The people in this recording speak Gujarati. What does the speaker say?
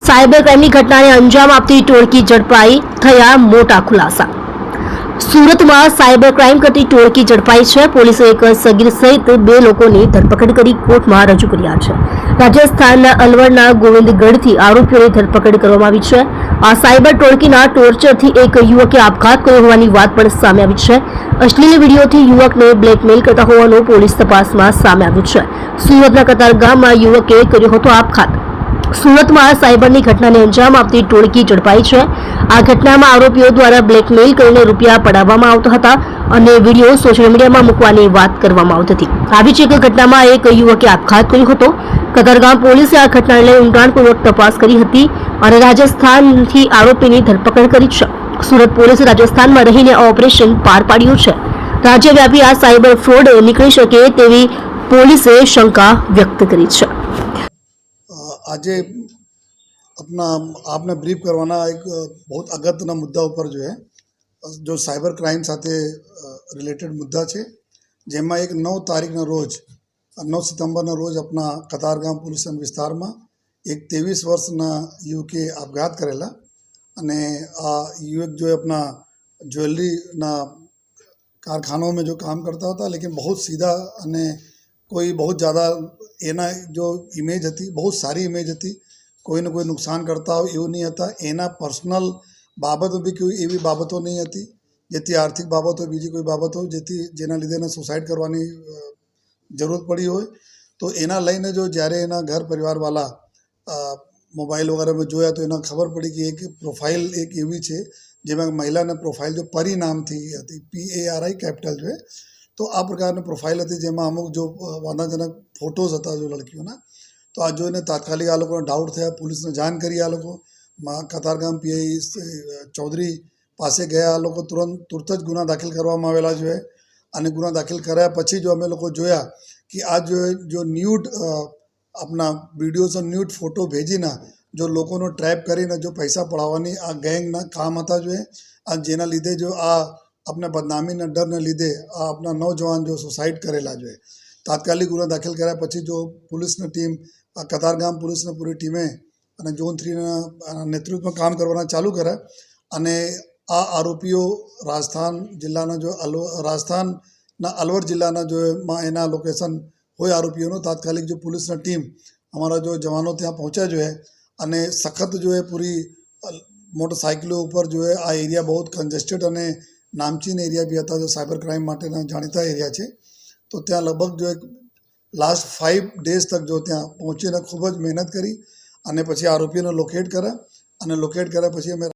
સાયબર ક્રાઇમની ઘટનાને અંજામ આપતી ટોળકી ઝડપાઈ, થયા મોટા ખુલાસા। સુરતમાં સાયબર ક્રાઇમ કરતી ટોળકી ઝડપાઈ છે। પોલીસે એક સગીર સહિત 2 લોકોની ધરપકડ કરી કોર્ટમાં રજૂ કર્યા છે। રાજસ્થાનના અલવરના ગોવિંદગઢથી આરોપીઓની ધરપકડ કરવામાં આવી છે। આ સાયબર ટોળકીના ટોર્ચરથી એક યુવકે આપઘાત કર્યો હોવાની વાત પણ સામે આવી છે। અશ્લીલ વિડીયોથી યુવકને બ્લેકમેલ કરતા હોવાનું પોલીસ તપાસમાં સામે આવ્યું છે। સુરતના કતારગામમાં યુવકે કર્યો હતો આપઘાત। સુરતમાં સાયબરની ઘટનાને અંજામ આપતી ટોળકી ઝડપાઈ છે। આ ઘટનામાં આરોપીઓ દ્વારા બ્લેકમેલ કરીને રૂપિયા પડાવવામાં આવતા હતા અને વિડીયો સોશિયલ મીડિયામાં મૂકવાની વાત કરવામાં આવતી હતી। આવી જ એક ઘટનામાં એક યુવકે આપઘાત કર્યો હતો। કતારગામ પોલીસે આ ઘટનાને લઈ ઊંડાણપૂર્વક તપાસ કરી હતી અને રાજસ્થાનથી આરોપીની ધરપકડ કરી છે। સુરત પોલીસે રાજસ્થાનમાં રહીને ઓપરેશન પાર પાડ્યું છે। રાજ્યવ્યાપી આ સાયબર ફ્રોડ નીકળી શકે તેવી પોલીસે શંકા વ્યક્ત કરી છે। આજે अपना आपने ब्रीफ करवाना एक बहुत अगत्यના મુદ્દા ઉપર जो साइबर क्राइम સાથે રિલેટેડ મુદ્દા છે, જેમાં એક 9 તારીખના રોજ 9 સપ્ટેમ્બરના રોજ આપણા કતારગામ પોલીસ વિસ્તારમાં એક 23 વર્ષના યુવકે આપઘાત કરેલા અને આ યુવક जो अपना ज्वेलरीના कारखानों में जो काम करता था, लेकिन बहुत सीधा અને कोई बहुत ज़्यादा એના जो इमेज હતી बहुत सारी इमेज હતી। કોઈને કોઈ નુકસાન કરતા હોય એવું નહીં હતા। એના પર્સનલ બાબતો બી કોઈ એવી બાબતો નહીં હતી જેથી આર્થિક બાબતો બીજી કોઈ બાબતો જેથી જેના લીધે એને સુસાઇડ કરવાની જરૂર પડી હોય। તો એના લઈને જો જ્યારે એના ઘર પરિવારવાળા મોબાઈલ વગેરેમાં જોયા તો એને ખબર પડી કે એક પ્રોફાઇલ એક એવી છે જેમાં મહિલાના પ્રોફાઇલ જો પરી નામથી હતી, PARI કેપિટલ છે। તો આ પ્રકારની પ્રોફાઇલ હતી જેમાં અમુક જો વાંધાજનક ફોટોઝ હતા જો લડકીઓના। તો આ જોઈને તાત્કાલિક આ લોકોને ડાઉટ થયા, પોલીસને જાણ કરી। આ લોકો કતારગામ PI ચૌધરી પાસે ગયા। આ લોકો તુરત જ ગુના દાખલ કરવામાં આવેલા છે અને ગુના દાખલ કર્યા પછી જો અમે લોકો જોયા કે આ જો ન્યૂડ આપણા વિડીયોઝ અને ન્યૂડ ફોટો ભેજીને જો લોકોનો ટ્રેપ કરીને જો પૈસા પડાવવાની આ ગેંગના કામ હતા જોઈએ। આ જેના લીધે જો આ अपने बदनामीના ડરને લીધે આ આપણા નौजवान જો સુસાઇડ કરેલા જોઈએ। તાત્કાલિક ગુના દાખલ કર્યા પછી જો પોલીસની ટીમ કતારગામ પોલીસની પૂરી ટીમે અને ઝોન 3ના નેતૃત્વમાં કામ કરવાના ચાલુ કર્યા અને આ આરોપીઓ રાજસ્થાનના અલવર જિલ્લાના જો એના લોકેશન હોય આરોપીઓનો તાત્કાલિક જો પોલીસની ટીમ અમારા જો જવાનો ત્યાં પહોંચ્યા જોઈએ અને સખત જો પૂરી મોટરસાઇકલો ઉપર જો આ એરિયા બહુ કન્જેસ્ટેડ અને નામચીન એરિયા બી હતા, જો સાયબર ક્રાઇમ માટેના જાણીતા એરિયા છે। તો ત્યાં લગભગ જો એક લાસ્ટ 5 ડેઝ તક જો ત્યાં પહોંચીને ખૂબ જ મહેનત કરી અને પછી આરોપીઓને લોકેટ કર્યા અને લોકેટ કર્યા પછી અમે